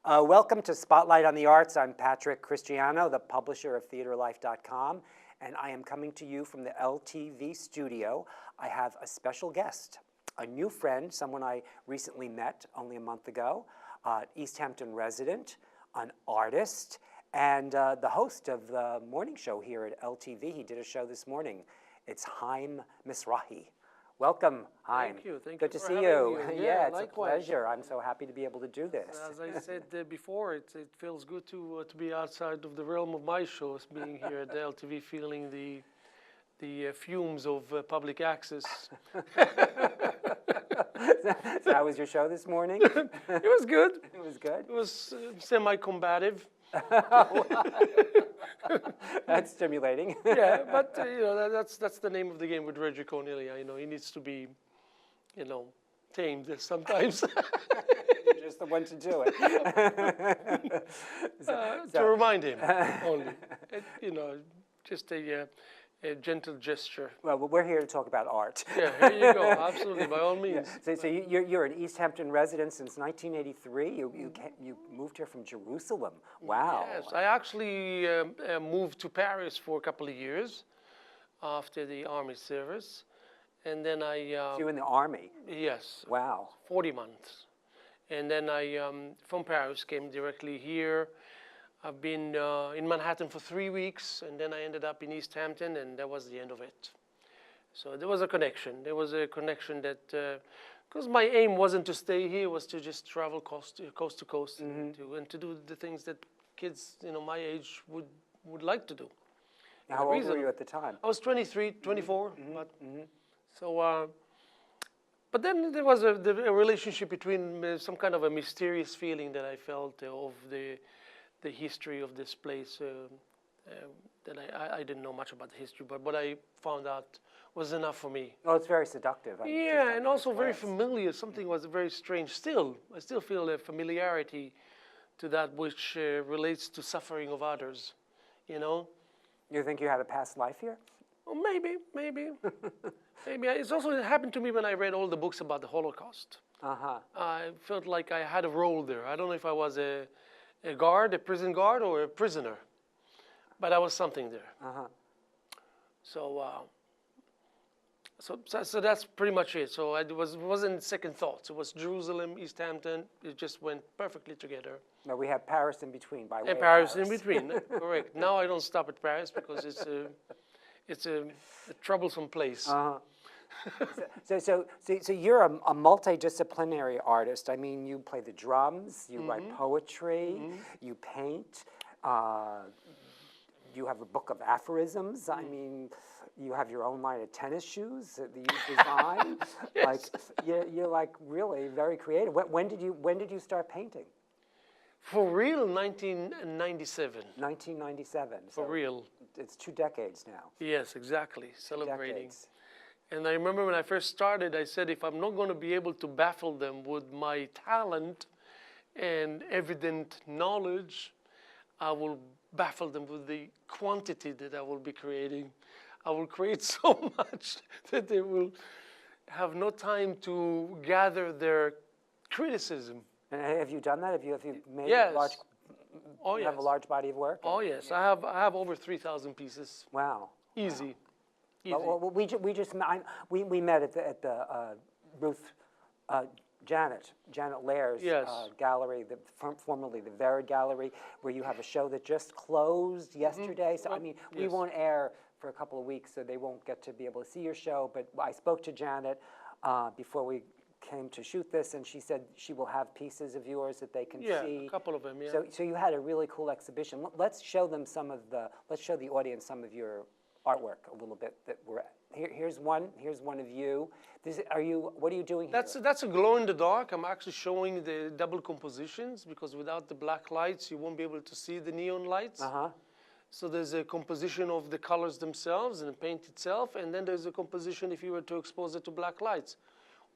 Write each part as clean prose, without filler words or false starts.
Welcome to Spotlight on the Arts. I'm Patrick Cristiano, the publisher of TheaterLife.com, and I am coming to you from the LTV studio. I have a special guest, a new friend, someone I recently met only a month ago, East Hampton resident, an artist, and the host of the morning show here at LTV. He did a show this morning. It's Haim Mizrahi. Welcome, Haim. Thank you. Thank Good you to for see having you. me. Yeah, it's likewise. a pleasure. I'm so happy to be able to do this. As I said before, it feels good to be outside of the realm of my shows, being here at the LTV, feeling the fumes of public access. So how was your show this morning? It was good. It was good? It was semi-combative. That's stimulating. Yeah, but that's the name of the game with Reggie Cornelia. He needs to be, tamed sometimes. You're just the one to do it. To remind him only. Just a gentle gesture. Well, we're here to talk about art. Yeah, here you go. Absolutely, by all means. Yeah. So you're an East Hampton resident since 1983. You moved here from Jerusalem. Wow. Yes, I actually moved to Paris for a couple of years after the army service, and then I. So you were in the army. Yes. Wow. 40 months, and then I from Paris came directly here. I've been in Manhattan for 3 weeks, and then I ended up in East Hampton, and that was the end of it. So there was a connection. There was a connection that, because my aim wasn't to stay here, it was to just travel coast to coast Mm-hmm. and to do the things that kids, my age would like to do. How old were you at the time? I was 23, 24. Mm-hmm. But, Mm-hmm. so, but then there was a relationship between some kind of a mysterious feeling that I felt of the history of this place that I didn't know much about the history, but what I found out was enough for me. Oh, it's very seductive. Yeah, and also very familiar. Something was very strange. I still feel a familiarity to that which relates to suffering of others, You think you had a past life here? Well, maybe. Maybe. It's also happened to me when I read all the books about the Holocaust. Uh-huh. I felt like I had a role there. I don't know if I was a guard, a prison guard, or a prisoner, but I was something there. Uh-huh. So that's pretty much it. So it wasn't second thoughts. It was Jerusalem, East Hampton. It just went perfectly together. No, we have Paris in between, by way And of Paris in between, correct. Now I don't stop at Paris because it's a troublesome place. Uh-huh. So you're a multidisciplinary artist. I mean, you play the drums, you write poetry, you paint, you have a book of aphorisms. I mean, you have your own line of tennis shoes that you design. Yes. Like you're like really very creative. When did you start painting? For real, 1997. 1997. For real. It's 2 decades now. Yes, exactly. Celebrating. 2 decades. And I remember when I first started, I said, if I'm not going to be able to baffle them with my talent and evident knowledge, I will baffle them with the quantity that I will be creating. I will create so much that they will have no time to gather their criticism. And have you done that? Have you made Yes. a large? Oh, You yes. have a large body of work. Oh, yes. I have over 3,000 pieces. Wow. Easy. Easy. Well, we met at the Ruth Janet Lair's gallery, formerly the Verad Gallery, where you have a show that just closed yesterday. So I mean, we won't air for a couple of weeks, so they won't get to be able to see your show. But I spoke to Janet before we came to shoot this, and she said she will have pieces of yours that they can see. Yeah, a couple of them. Yeah. So you had a really cool exhibition. Let's show them let's show the audience some of your artwork a little bit. Here's one of you. What are you doing here? That's a glow in the dark. I'm actually showing the double compositions because without the black lights, you won't be able to see the neon lights. Uh-huh. So there's a composition of the colors themselves and the paint itself, and then there's a composition if you were to expose it to black lights,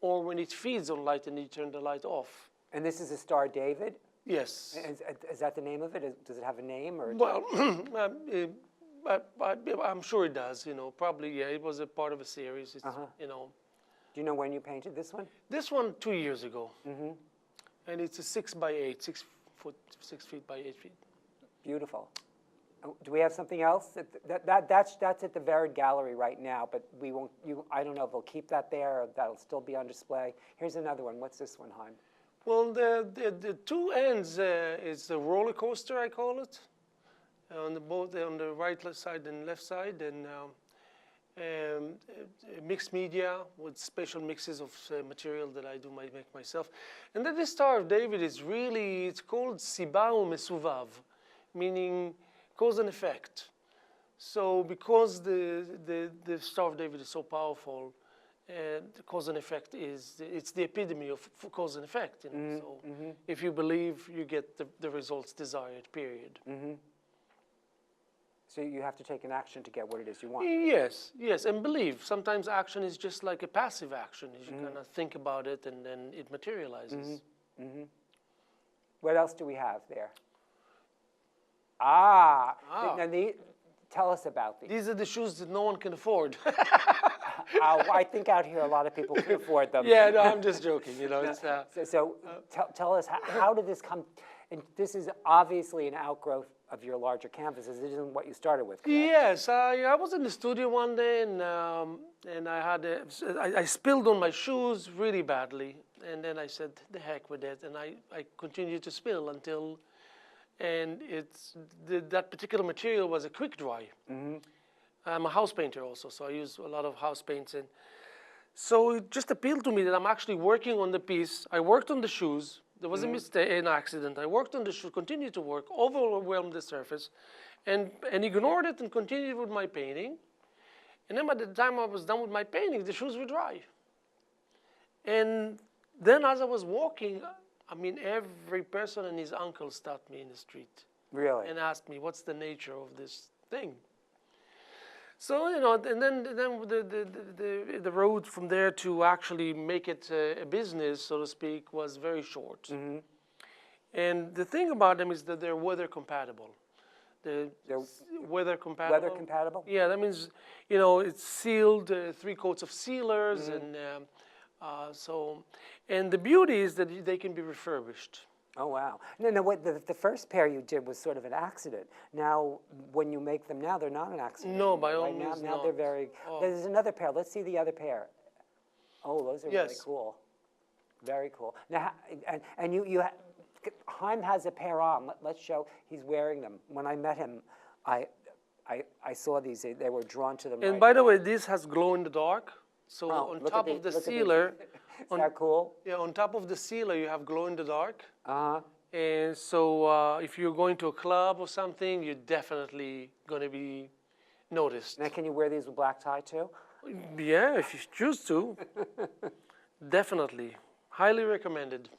or when it feeds on light and you turn the light off. And this is a Star David? Yes. Is that the name of it? Does it have a name? Or well, I'm sure it does. Probably it was a part of a series. It's, Do you know when you painted this one? This one 2 years ago. Mm-hmm. And it's a 6x8, 6 feet by 8 feet. Beautiful. Do we have something else? That's at the Verad Gallery right now, but we won't. I don't know if we'll keep that there or that'll still be on display. Here's another one. What's this one, Haim? Well, the two ends is the roller coaster, I call it, on the right side and left side, and mixed media with special mixes of material that I do make myself. And then the Star of David is really, it's called Sibao Mesuvav, meaning cause and effect. So because the Star of David is so powerful, the cause and effect it's the epitome of cause and effect. You know? So if you believe, you get the results desired, period. So you have to take an action to get what it is you want. Yes, and believe. Sometimes action is just like a passive action. You kind of think about it and then it materializes. What else do we have there? Tell us about these. These are the shoes that no one can afford. I think out here a lot of people can afford them. Yeah, no, I'm just joking. You know, it's, tell us, how did this come? And this is obviously an outgrowth of your larger canvases. It isn't what you started with, correct? Yes, I was in the studio one day and I spilled on my shoes really badly. And then I said, the heck with it. And I continued to spill until, and that particular material was a quick dry. I'm a house painter also, so I use a lot of house paints. And so it just appealed to me that I'm actually working on the piece. I worked on the shoes. There was a mistake, an accident. I worked on the shoes, continued to work, overwhelmed the surface, and ignored it and continued with my painting. And then by the time I was done with my painting, the shoes were dry. And then as I was walking, I mean, every person and his uncle stopped me in the street. Really? And asked me, what's the nature of this thing? So, you know, and then the road from there to actually make it a business, so to speak, was very short. And the thing about them is that they're weather compatible. They're weather compatible. Weather compatible? Yeah, that means, you know, it's sealed, 3 coats of sealers, and and the beauty is that they can be refurbished. Oh, wow. No, what the first pair you did was sort of an accident. Now, when you make them now, they're not an accident. No, by all right means now not. they're very... There's another pair. Let's see the other pair. Oh, those are really cool. Very cool. Now, Haim has a pair on. Let's show. He's wearing them. When I met him, I saw these. They were drawn to them. And right by the away. way, this has glow in the dark. So on top of the sealer... Is that cool? Yeah, on top of the sealer, you have glow in the dark. And so if you're going to a club or something, you're definitely going to be noticed. Now, can you wear these with black tie too? Yeah, if you choose to. Definitely. Highly recommended.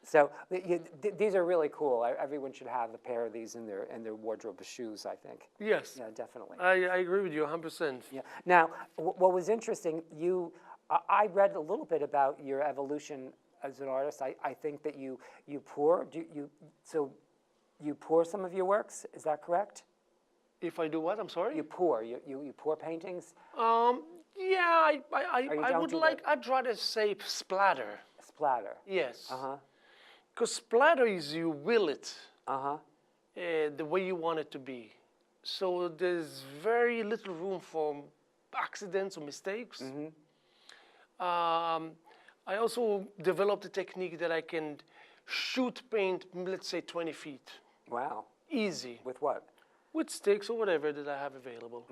So these are really cool. Everyone should have a pair of these in their wardrobe of shoes, I think. Yes. Yeah, definitely. I agree with you 100%. Yeah. Now, what was interesting, I read a little bit about your evolution as an artist. I think that you pour some of your works. Is that correct? If I do what? I'm sorry. You pour. You pour paintings. Yeah, I'd rather say splatter. Splatter. Yes. Because splatter is you will it. The way you want it to be. So there's very little room for accidents or mistakes. I also developed a technique that I can shoot paint, let's say 20 feet. Wow. Easy. With what? With sticks or whatever that I have available.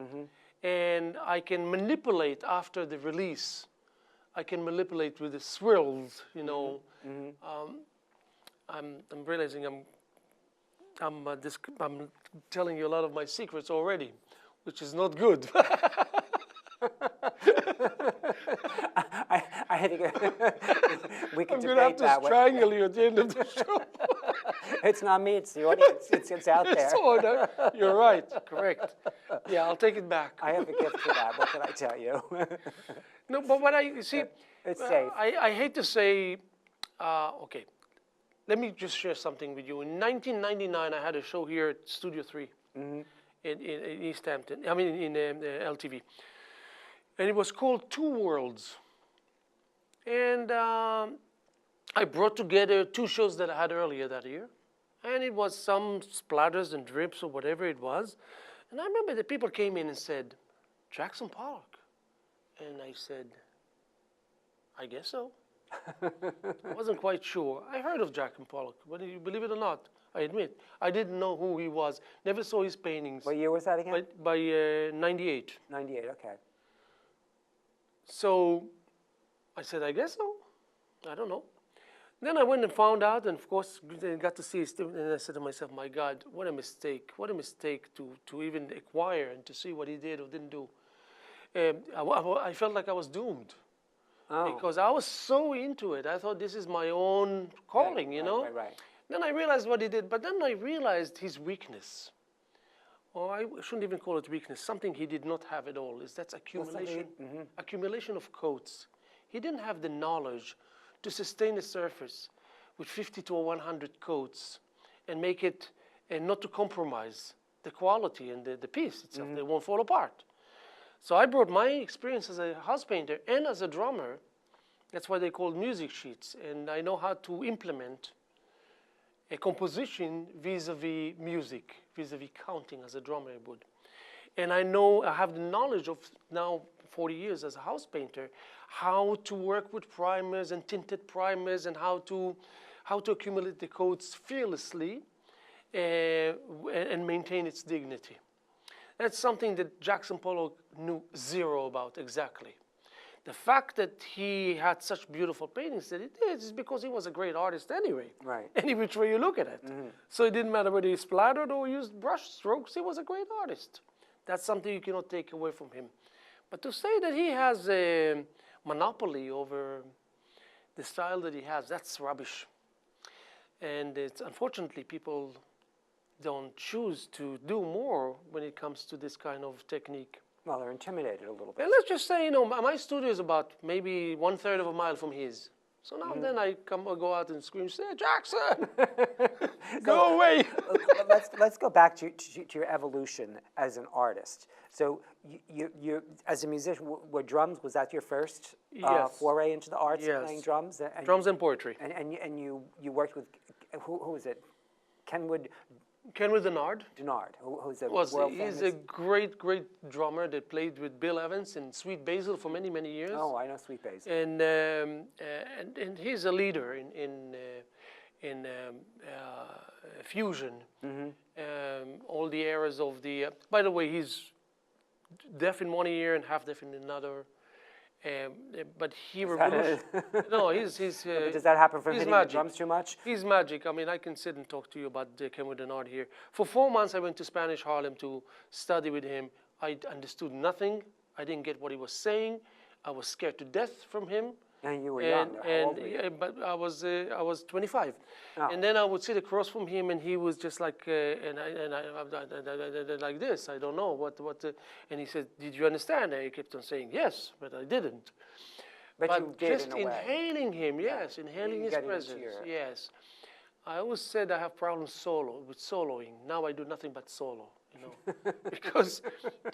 And I can manipulate after the release. I can manipulate with the swirls, you know. I'm realizing I'm telling you a lot of my secrets already, which is not good. I think we can I'm debate gonna have to that. strangle you at the end of the show. It's not me, it's the audience. It's out there. So, you're right, correct. Yeah, I'll take it back. I have a gift for that. What can I tell you? No, but what I see, it's safe. I hate to say, okay, let me just share something with you. In 1999, I had a show here at Studio 3 in East Hampton. I mean, in LTV. And it was called Two Worlds. And I brought together 2 shows that I had earlier that year. And it was some splatters and drips or whatever it was. And I remember the people came in and said, Jackson Pollock. And I said, I guess so. I wasn't quite sure. I heard of Jackson Pollock, whether you believe it or not, I admit. I didn't know who he was, never saw his paintings. What year was that again? By 98. 98, okay. So I said, I guess so. I don't know. Then I went and found out, and of course, I got to see his stuff, and I said to myself, my God, what a mistake to even acquire and to see what he did or didn't do. I felt like I was doomed. Oh. Because I was so into it. I thought this is my own calling, you know? Right. Then I realized what he did, but then I realized his weakness. Or I shouldn't even call it weakness, something he did not have at all, is that's accumulation, accumulation of coats. He didn't have the knowledge to sustain a surface with 50 to 100 coats and make it, and not to compromise the quality and the piece itself. They won't fall apart. So I brought my experience as a house painter and as a drummer. That's why they call music sheets. And I know how to implement a composition vis-a-vis music, vis-a-vis counting as a drummer would. And I know, I have the knowledge of now 40 years as a house painter, how to work with primers and tinted primers and how to accumulate the coats fearlessly and maintain its dignity. That's something that Jackson Pollock knew zero about exactly. The fact that he had such beautiful paintings that he did is because he was a great artist anyway. Right. Any which way you look at it. So it didn't matter whether he splattered or used brush strokes, he was a great artist. That's something you cannot take away from him. But to say that he has a monopoly over the style that he has, that's rubbish. And it's unfortunately people don't choose to do more when it comes to this kind of technique. Well, they're intimidated a little bit. And let's just say, you know, my studio is about maybe 1/3 of a mile from his. So now then I go out and scream, say, Jackson, go away. let's go back to your evolution as an artist. So you as a musician, were drums, was that your first Yes. foray into the arts, Yes. playing drums? Drums and poetry. And you worked with, who was it? Kenwood Denard. Denard, who's a world famous. He's a great drummer that played with Bill Evans and Sweet Basil for many, many years. Oh, I know Sweet Basil. And he's a leader in fusion. All the eras of the. By the way, he's deaf in one ear and half deaf in another. But he revolutionized. No, he's. But does that happen from hitting the drums too much? He's magic. I mean, I can sit and talk to you about Kenwood Denard here. For 4 months, I went to Spanish Harlem to study with him. I understood nothing. I didn't get what he was saying. I was scared to death from him. And you were young. How old were you? But I was 25, Oh. and then I would sit across from him, and he was just like, I like this. I don't know what. And he said, "Did you understand?" I kept on saying yes, but I didn't. But you did just in a way. inhaling him, yes, inhaling his Getting into presence, your- yes. I always said I have problems with soloing. Now I do nothing but solo, you know,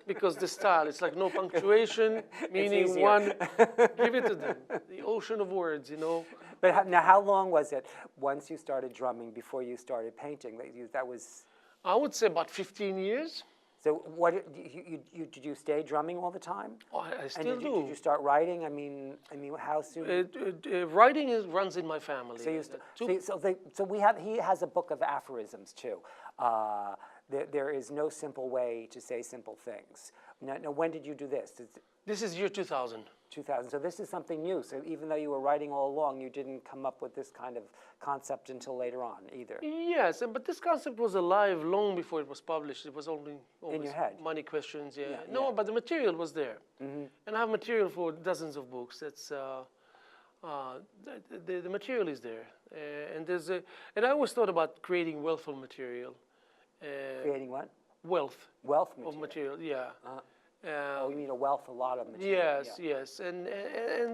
because the style, it's like no punctuation, meaning easier. one. Give it to them, the ocean of words, you know. But now, how long was it once you started drumming before you started painting? That was. I would say about 15 years. So what did you stay drumming all the time? Oh, I still And do. did you start writing? I mean, how soon? Writing runs in my family. So he has a book of aphorisms too. There is no simple way to say simple things. Now when did you do this? This is year 2000. 2000. So this is something new. So even though you were writing all along, you didn't come up with this kind of concept until later on either. Yes, but this concept was alive long before it was published. It was only In your head. money questions. Yeah. Yeah, No, yeah. but the material was there, and I have material for dozens of books. That's the material is there, and I always thought about creating wealthful material. Creating what? Wealth Wealth material. of material. Yeah. Oh, you mean a wealth, a lot of material. Yes, yes, and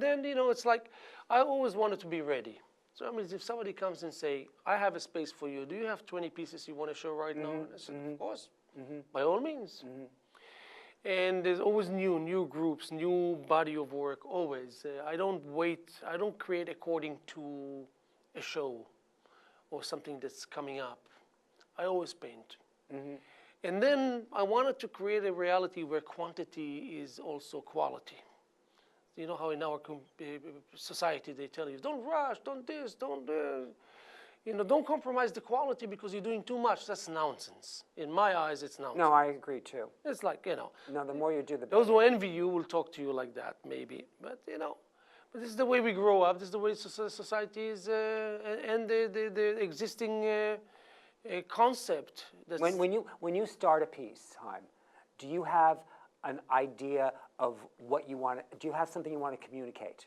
then you know it's like I always wanted to be ready. So I mean, if somebody comes and say, "I have a space for you. Do you have 20 pieces you want to show right now?" And I said, "Of course, by all means." And there's always new groups, new body of work. Always, I don't wait. I don't create according to a show or something that's coming up. I always paint. And then I wanted to create a reality where quantity is also quality. You know how in our society they tell you, don't rush, don't this, don't don't compromise the quality because you're doing too much. That's nonsense. In my eyes, it's nonsense. No, I agree too. It's like, No, the more you do, the better. those who envy you will talk to you like that, maybe. But, but this is the way we grow up. This is the way society is, and the existing concept. That's When you start a piece, Haim, do you have an idea of what you want? Do you have something you want to communicate,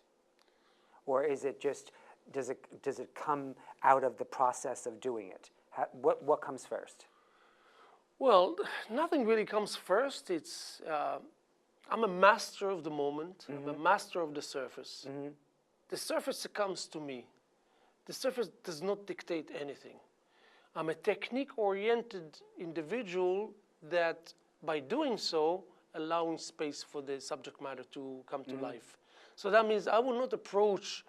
or is it just does it come out of the process of doing it? What comes first? Well, nothing really comes first. It's I'm a master of the moment. I'm a master of the surface. The surface comes to me. The surface does not dictate anything. I'm a technique-oriented individual that, by doing so, allowing space for the subject matter to come to life. So that means I will not approach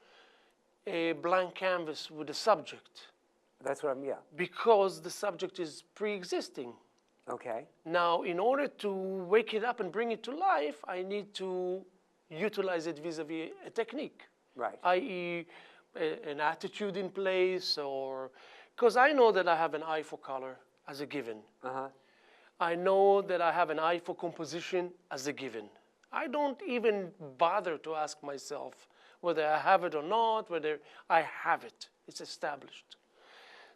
a blank canvas with a subject. That's what I'm, Because the subject is pre-existing. Okay. Now, in order to wake it up and bring it to life, I need to utilize it vis-a-vis a technique. Right. I.e., an attitude in place, or because I know that I have an eye for color as a given. I know that I have an eye for composition as a given. I don't even bother to ask myself whether I have it or not, whether I have it. It's established.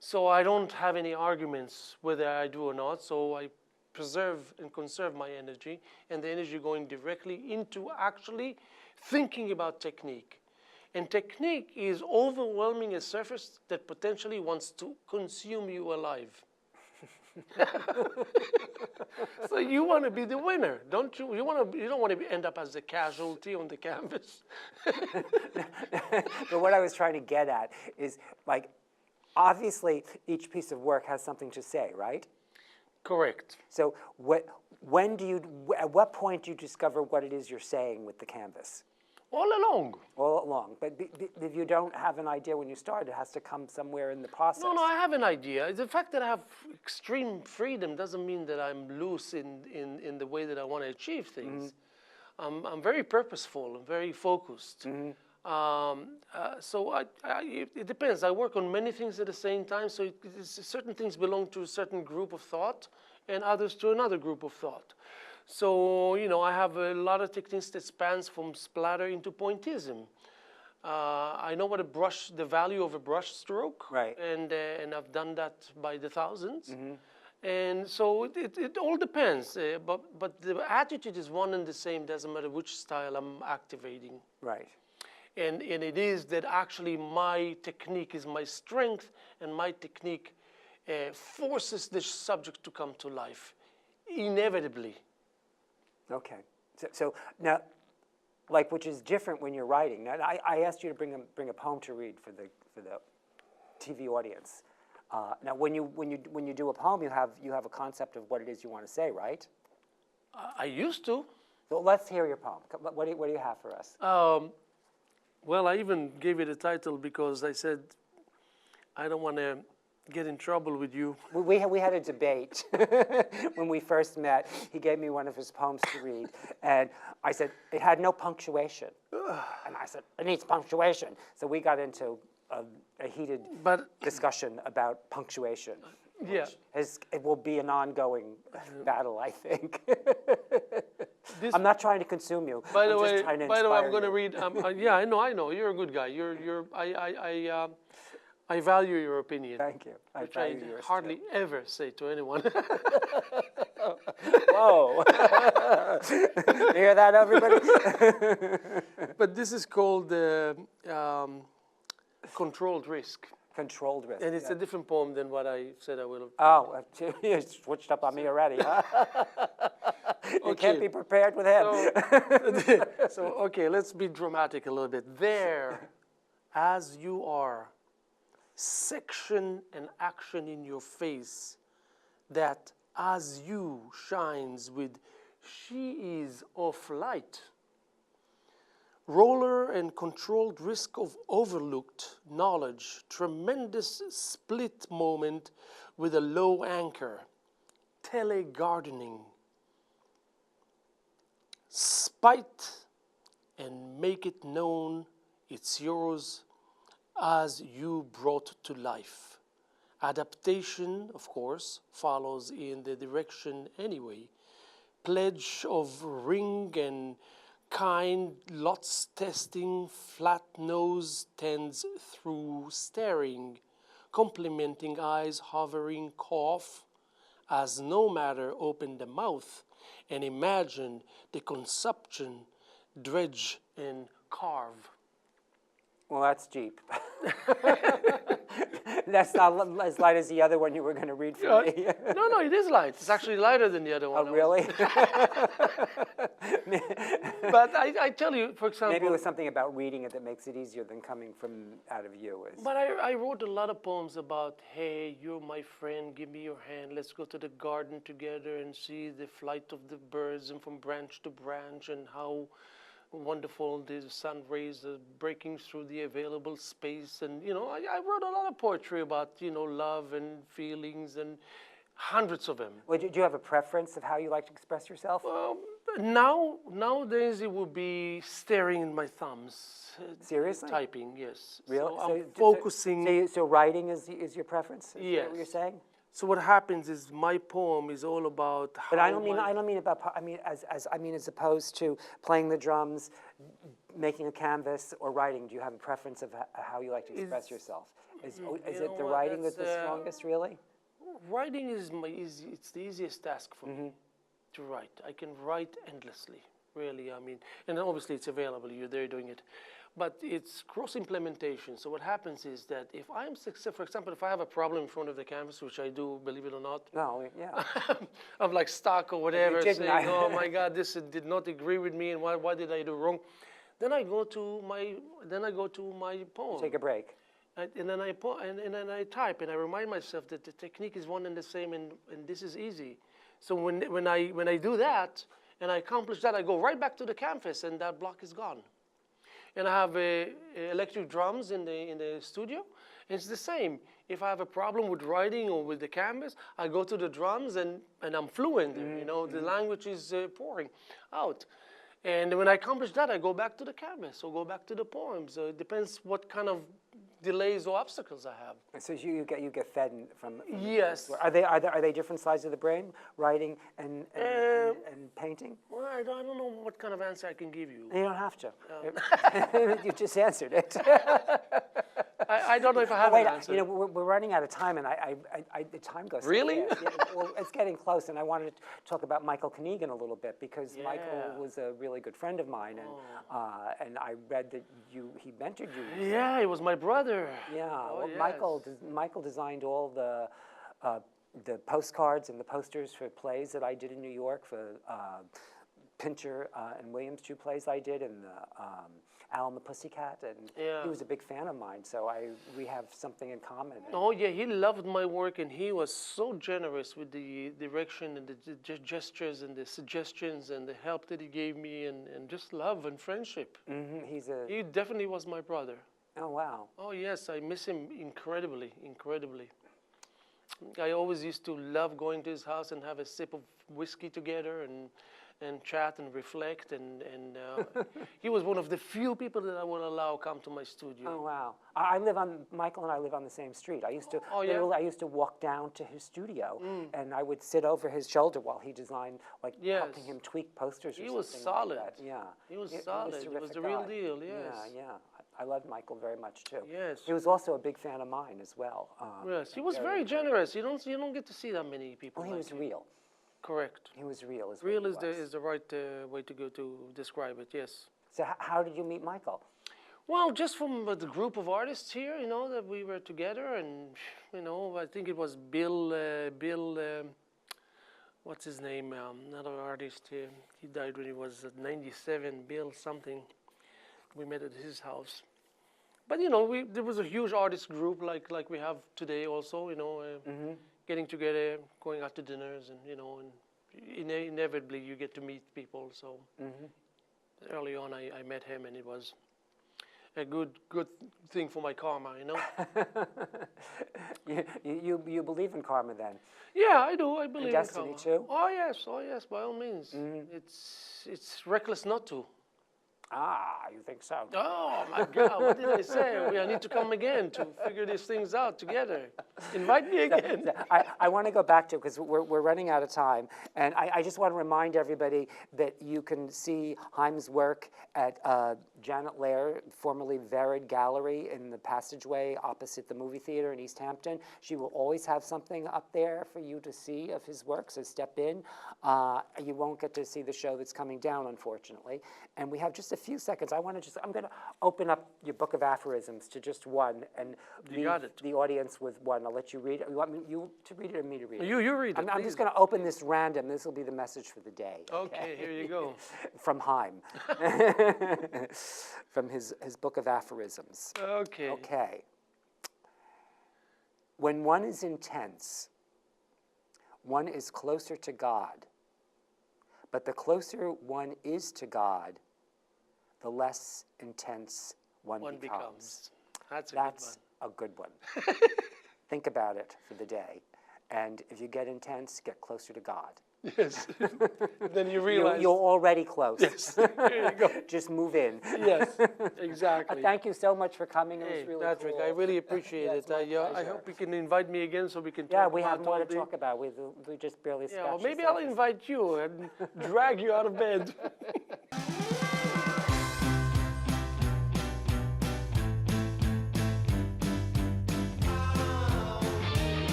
So I don't have any arguments whether I do or not, so I preserve and conserve my energy, and the energy going directly into actually thinking about technique. And technique is overwhelming a surface that potentially wants to consume you alive. So you want to be the winner, don't you? You don't want to end up as the casualty on the canvas. But what I was trying to get at is, like, obviously each piece of work has something to say, right? Correct. So at what point do you discover what it is you're saying with the canvas? All along. All along. But if you don't have an idea when you start, it has to come somewhere in the process. No, I have an idea. The fact that I have extreme freedom doesn't mean that I'm loose in the way that I want to achieve things. I'm very purposeful. I'm very focused. So it depends. I work on many things at the same time. So certain things belong to a certain group of thought and others to another group of thought. So, I have a lot of techniques that spans from splatter into pointillism. I know the value of a brush stroke. Right. And I've done that by the thousands. And so it all depends. But the attitude is one and the same. Doesn't matter which style I'm activating. Right. And it is that actually my technique is my strength, and my technique forces the subject to come to life, inevitably. Okay. So now, like, which is different when you're writing. Now, I asked you to bring a poem to read for the TV audience. Now, when you do a poem, you have a concept of what it is you want to say, right? I used to. So let's hear your poem. What do you have for us? Well, I even gave it a title because I said I don't want to get in trouble with you. We had a debate when we first met. He gave me one of his poems to read, and I said it had no punctuation, and I said it needs punctuation. So we got into a heated discussion about punctuation. Yeah, it will be an ongoing battle, I think. I'm not trying to consume you. By the I'm way, just trying to inspire I'm going to you. read. Yeah, I know. You're a good guy. I value your opinion. Thank you. I Which I value yours hardly too. ever say to anyone. Whoa! You hear that, everybody? But this is called Controlled Risk. Controlled risk. And it's a different poem than what I said I will. Oh, you switched up on me already, huh? You can't be prepared with him. So, okay, let's be dramatic a little bit. There, as you are, section and action in your face, that as you shines with she is of light. roller and controlled risk of overlooked knowledge, tremendous split moment with a low anchor, telegardening, spite and make it known it's yours as you brought to life. Adaptation, of course, follows in the direction anyway. Pledge of ring and kind, lots testing, flat nose tends through staring, complimenting eyes hovering, cough, as no matter open the mouth and imagine the consumption, dredge and carve. Well, that's deep. That's not as light as the other one you were going to read for me. No, it is light. It's actually lighter than the other one. Oh, really? But I tell you, for example... Maybe it was something about reading it that makes it easier than coming from out of you. But I wrote a lot of poems about, hey, you're my friend, give me your hand, let's go to the garden together and see the flight of the birds and from branch to branch and how wonderful the sun rays are breaking through the available space. And, I wrote a lot of poetry about, love and feelings and hundreds of them. Well, do you have a preference of how you like to express yourself? Nowadays it would be staring in my thumbs. Seriously? Typing, yes. Really? So I'm focusing. So writing is your preference? Is Yes. that what you're saying? So what happens is my poem is all about how But I don't mean about. I mean as opposed to playing the drums, making a canvas, or writing. Do you have a preference of how you like to express yourself? Is it the writing that's the strongest, really? Writing is it's the easiest task for me to write. I can write endlessly, really. I mean, and obviously it's available. You're there doing it. But it's cross implementation. So what happens is that if I'm successful, for example, if I have a problem in front of the canvas, which I do, believe it or not. No, yeah. I'm like stuck or whatever, didn't, saying, "Oh my God, this did not agree with me, and why did I do wrong?" Then I go to my poem. Take a break. And then I type and I remind myself that the technique is one and the same, and this is easy. So when I do that and I accomplish that, I go right back to the canvas and that block is gone. And I have electric drums in the studio. And it's the same. If I have a problem with writing or with the canvas, I go to the drums and I'm fluent there. The language is pouring out. And when I accomplish that, I go back to the canvas or go back to the poems. So it depends what kind of delays or obstacles I have. So you get fed from Yes. Are they different sides of the brain, writing and painting? Well, I don't know what kind of answer I can give you. You don't have to. You just answered it. I don't know if I have an answer. We're running out of time, and the time goes so Really? fast. Yeah, well, it's getting close, and I wanted to talk about Michael Kniegan a little bit because Michael was a really good friend of mine, and I read that he mentored you. Yeah, he was my brother. Yeah, Oh, well, yes. Michael designed all the postcards and the posters for plays that I did in New York, for Pincher and Williams, 2 plays I did, and Al and the Pussycat, and he was a big fan of mine, so we have something in common. Oh yeah, he loved my work, and he was so generous with the direction and the gestures and the suggestions and the help that he gave me, and just love and friendship. He definitely was my brother. Oh, wow. Oh yes, I miss him incredibly, incredibly. I always used to love going to his house and have a sip of whiskey together and chat and reflect, and he was one of the few people that I would allow come to my studio. Oh, wow. Michael and I live on the same street. I used to I used to walk down to his studio, and I would sit over his shoulder while he designed, helping him tweak posters or something. He was solid. Like that. Yeah. He was solid. He was the real deal, yes. Yeah. I loved Michael very much too. Yes. He was also a big fan of mine as well. Yes, he was very generous. You don't get to see that many people. Well, he was real. Correct. He was real. Real is the right way to go to describe it. Yes. So how did you meet Michael? Well, just from the group of artists here, that we were together, and I think it was Bill. What's his name? Another artist here. He died when he was 97. Bill something. We met at his house. But there was a huge artist group like we have today also. Getting together, going out to dinners, and and inevitably you get to meet people. So early on I met him, and it was a good thing for my karma, you know. You believe in karma then? Yeah, I do. I believe in destiny karma. too? Oh yes, by all means. It's reckless not to. Ah, you think so? Oh my God, what did I say? I need to come again to figure these things out together. Invite me again. I want to go back to, because we're running out of time, and I just want to remind everybody that you can see Haim's work at Janet Lair, formerly Vered Gallery, in the passageway opposite the movie theater in East Hampton. She will always have something up there for you to see of his work, so step in. You won't get to see the show that's coming down, unfortunately. And we have just a few seconds. I'm going to open up your book of aphorisms to just one and leave the audience with one. I'll let you read it. You want you to read it or me to read it? You read it. I'm just going to open this random. This will be the message for the day. Okay, here you go. From Haim. From his book of aphorisms. Okay. Okay. When one is intense, one is closer to God. But the closer one is to God, the less intense one becomes. That's a good one. Think about it for the day. And if you get intense, get closer to God. Yes. Then you realize. You're already close. Yes. Here you go. Just move in. Yes, exactly. Thank you so much for coming. It Hey, was really Patrick, cool. I really appreciate Yeah, it. it's my I pleasure. hope you can invite me again so we can talk Yeah, about we have more to all the- talk about. We just barely Yeah, scratched or the maybe I'll surface. invite you and drag you out of bed.